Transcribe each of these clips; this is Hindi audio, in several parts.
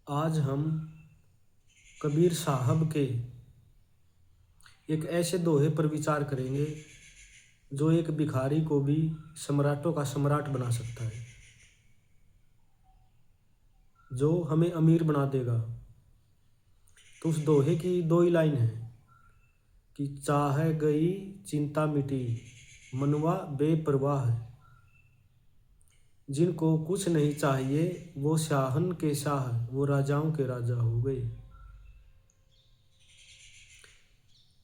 आज हम कबीर साहब के एक ऐसे दोहे पर विचार करेंगे जो एक भिखारी को भी सम्राटों का सम्राट बना सकता है, जो हमें अमीर बना देगा। तो उस दोहे की दो ही लाइन है कि चाह गई चिंता मिटी, मनवा बेपरवाह। जिनको कुछ नहीं चाहिए वो शाहन के शाह, वो राजाओं के राजा हो गए।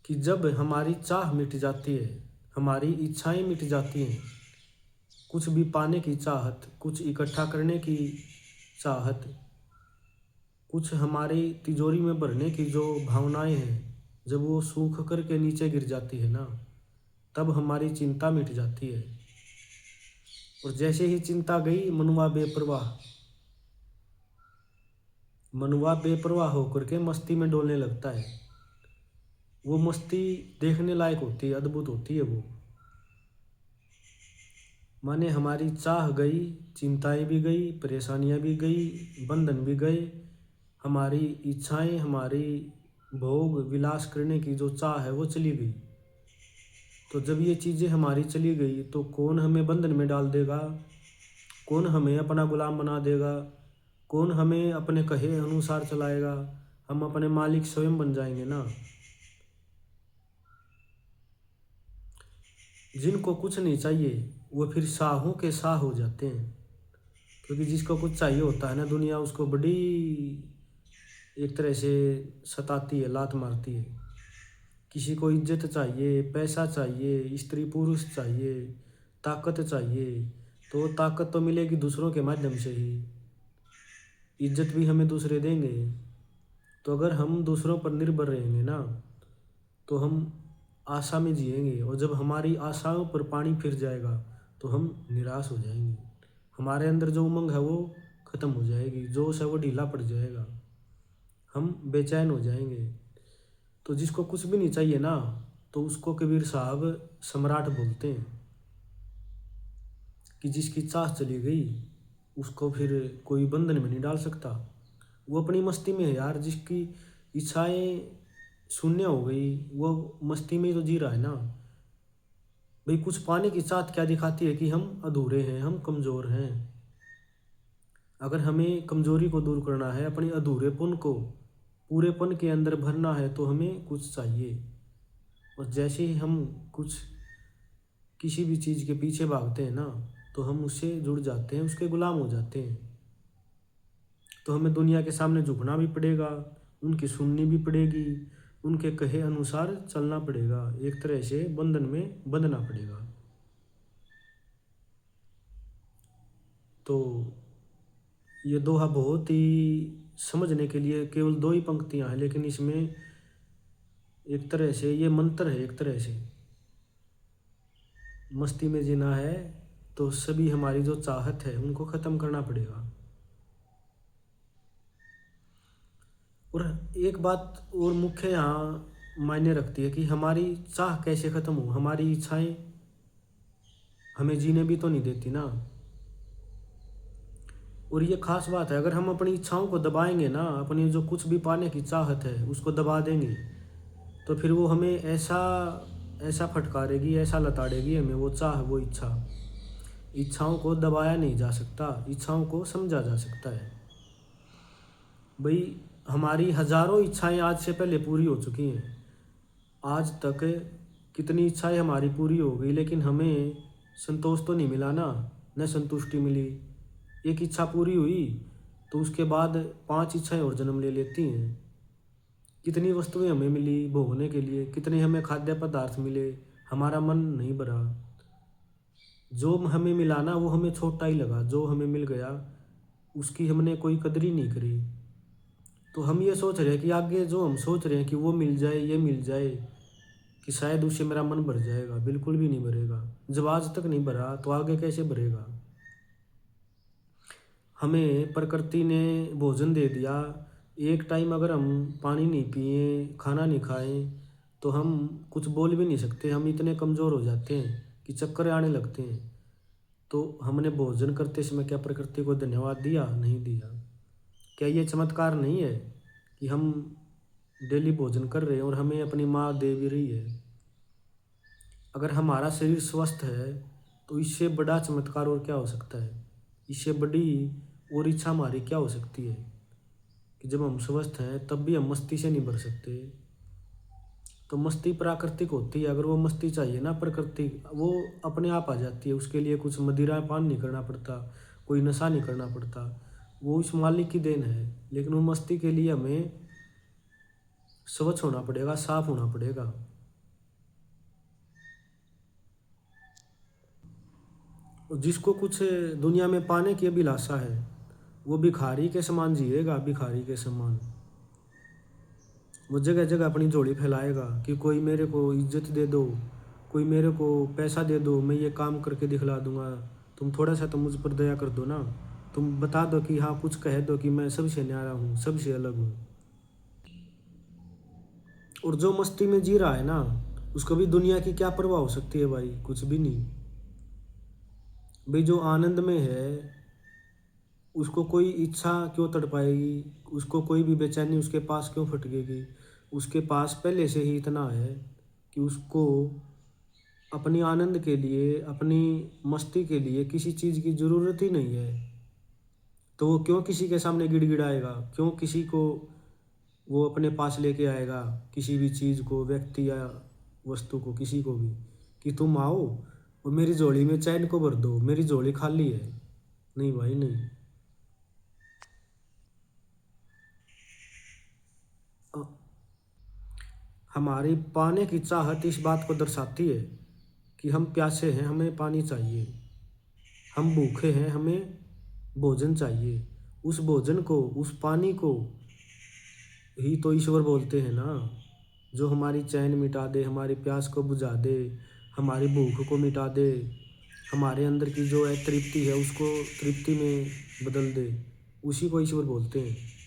कि जब हमारी चाह मिट जाती है, हमारी इच्छाएं मिट जाती हैं, कुछ भी पाने की चाहत, कुछ इकट्ठा करने की चाहत, कुछ हमारी तिजोरी में भरने की जो भावनाएं हैं, जब वो सूख कर के नीचे गिर जाती है ना, तब हमारी चिंता मिट जाती है। और जैसे ही चिंता गई, मनुआ बेपरवाह होकर के मस्ती में डोलने लगता है। वो मस्ती देखने लायक होती है, अद्भुत होती है वो। माने हमारी चाह गई, चिंताएं भी गई, परेशानियां भी गई, बंधन भी गए, हमारी इच्छाएं, हमारी भोग विलास करने की जो चाह है वो चली गई। तो जब ये चीज़ें हमारी चली गई तो कौन हमें बंधन में डाल देगा, कौन हमें अपना गुलाम बना देगा, कौन हमें अपने कहे अनुसार चलाएगा। हम अपने मालिक स्वयं बन जाएंगे ना। जिनको कुछ नहीं चाहिए वो फिर शाहों के शाह हो जाते हैं, क्योंकि जिसको कुछ चाहिए होता है ना, दुनिया उसको बड़ी एक तरह से सताती है, लात मारती है। किसी को इज्जत चाहिए, पैसा चाहिए, स्त्री पुरुष चाहिए, ताकत चाहिए, तो ताकत तो मिलेगी दूसरों के माध्यम से ही, इज्जत भी हमें दूसरे देंगे। तो अगर हम दूसरों पर निर्भर रहेंगे ना, तो हम आशा में जिएंगे, और जब हमारी आशाओं पर पानी फिर जाएगा तो हम निराश हो जाएंगे। हमारे अंदर जो उमंग है वो खत्म हो जाएगी, जोश है वो ढीला पड़ जाएगा, हम बेचैन हो जाएंगे। तो जिसको कुछ भी नहीं चाहिए ना, तो उसको कबीर साहब सम्राट बोलते हैं। कि जिसकी चाह चली गई उसको फिर कोई बंधन में नहीं डाल सकता। वो अपनी मस्ती में है यार, जिसकी इच्छाएं शून्य हो गई वो मस्ती में ही तो जी रहा है ना भाई। कुछ पाने की चाहत क्या दिखाती है कि हम अधूरे हैं, हम कमज़ोर हैं। अगर हमें कमज़ोरी को दूर करना है, अपने अधूरेपन को पूरेपन के अंदर भरना है, तो हमें कुछ चाहिए। और जैसे ही हम कुछ किसी भी चीज़ के पीछे भागते हैं ना, तो हम उससे जुड़ जाते हैं, उसके गुलाम हो जाते हैं। तो हमें दुनिया के सामने झुकना भी पड़ेगा, उनकी सुननी भी पड़ेगी, उनके कहे अनुसार चलना पड़ेगा, एक तरह से बंधन में बंधना पड़ेगा। तो ये दोहा बहुत ही समझने के लिए केवल दो ही पंक्तियां हैं, लेकिन इसमें एक तरह से ये मंत्र है। एक तरह से मस्ती में जीना है तो सभी हमारी जो चाहत है उनको ख़त्म करना पड़ेगा। और एक बात और मुख्य यहाँ मायने रखती है कि हमारी चाह कैसे ख़त्म हो। हमारी इच्छाएं हमें जीने भी तो नहीं देती ना। और ये खास बात है, अगर हम अपनी इच्छाओं को दबाएंगे ना, अपनी जो कुछ भी पाने की चाहत है उसको दबा देंगे, तो फिर वो हमें ऐसा ऐसा फटकारेगी, ऐसा लताड़ेगी हमें वो चाह, वो इच्छा। इच्छाओं को दबाया नहीं जा सकता, इच्छाओं को समझा जा सकता है। भाई हमारी हजारों इच्छाएं आज से पहले पूरी हो चुकी हैं। आज तक कितनी इच्छाएं हमारी पूरी हो गई, लेकिन हमें संतोष तो नहीं मिला ना, न संतुष्टि मिली। एक इच्छा पूरी हुई तो उसके बाद 5 इच्छाएं और जन्म ले लेती हैं। कितनी वस्तुएं हमें मिली भोगने के लिए, कितने हमें खाद्य पदार्थ मिले, हमारा मन नहीं भरा। जो हमें मिला ना वो हमें छोटा ही लगा, जो हमें मिल गया उसकी हमने कोई कदर ही नहीं करी। तो हम ये सोच रहे हैं कि आगे जो हम सोच रहे हैं कि वो मिल जाए, ये मिल जाए, कि शायद उससे मेरा मन भर जाएगा। बिल्कुल भी नहीं भरेगा। जब आज तक नहीं भरा तो आगे कैसे भरेगा। हमें प्रकृति ने भोजन दे दिया, एक टाइम अगर हम पानी नहीं पिए, खाना नहीं खाएं, तो हम कुछ बोल भी नहीं सकते। हम इतने कमज़ोर हो जाते हैं कि चक्कर आने लगते हैं। तो हमने भोजन करते समय क्या प्रकृति को धन्यवाद दिया? नहीं दिया। क्या ये चमत्कार नहीं है कि हम डेली भोजन कर रहे हैं और हमें अपनी माँ दे भी रही है? अगर हमारा शरीर स्वस्थ है तो इससे बड़ा चमत्कार और क्या हो सकता है? इससे बड़ी और इच्छा हमारी क्या हो सकती है कि जब हम स्वस्थ हैं तब भी हम मस्ती से नहीं भर सकते? तो मस्ती प्राकृतिक होती है। अगर वो मस्ती चाहिए ना प्रकृति, वो अपने आप आ जाती है। उसके लिए कुछ मदिरा पान नहीं करना पड़ता, कोई नशा नहीं करना पड़ता। वो उस मालिक की देन है। लेकिन वो मस्ती के लिए हमें स्वच्छ होना पड़ेगा, साफ होना पड़ेगा। और जिसको कुछ दुनिया में पाने की अभिलाषा है वो भिखारी के समान जिएगा, भिखारी के समान। वो जगह जगह अपनी झोली फैलाएगा कि कोई मेरे को इज्जत दे दो, कोई मेरे को पैसा दे दो, मैं ये काम करके दिखला दूंगा, तुम थोड़ा सा तो मुझ पर दया कर दो ना, तुम बता दो कि हाँ कुछ कह दो कि मैं सबसे न्यारा हूँ, सबसे अलग हूँ। और जो मस्ती में जी रहा है ना, उसको भी दुनिया की क्या परवाह हो सकती है भाई? कुछ भी नहीं भाई। जो आनंद में है उसको कोई इच्छा क्यों तड़पाएगी? उसको कोई भी बेचैनी उसके पास क्यों फटकेगी? उसके पास पहले से ही इतना है कि उसको अपनी आनंद के लिए, अपनी मस्ती के लिए किसी चीज़ की ज़रूरत ही नहीं है। तो वो क्यों किसी के सामने गिड़गिड़ाएगा? क्यों किसी को वो अपने पास लेके आएगा, किसी भी चीज़ को, व्यक्ति या वस्तु को, किसी को भी, कि तुम आओ और मेरी झोली में चैन को भर दो, मेरी झोली खाली है? नहीं भाई नहीं। अ, हमारी पाने की चाहत इस बात को दर्शाती है कि हम प्यासे हैं, हमें पानी चाहिए। हम भूखे हैं, हमें भोजन चाहिए। उस भोजन को, उस पानी को ही तो ईश्वर बोलते हैं ना, जो हमारी चैन मिटा दे, हमारी प्यास को बुझा दे, हमारी भूख को मिटा दे, हमारे अंदर की जो है तृप्ति है उसको तृप्ति में बदल दे। उसी को ईश्वर बोलते हैं।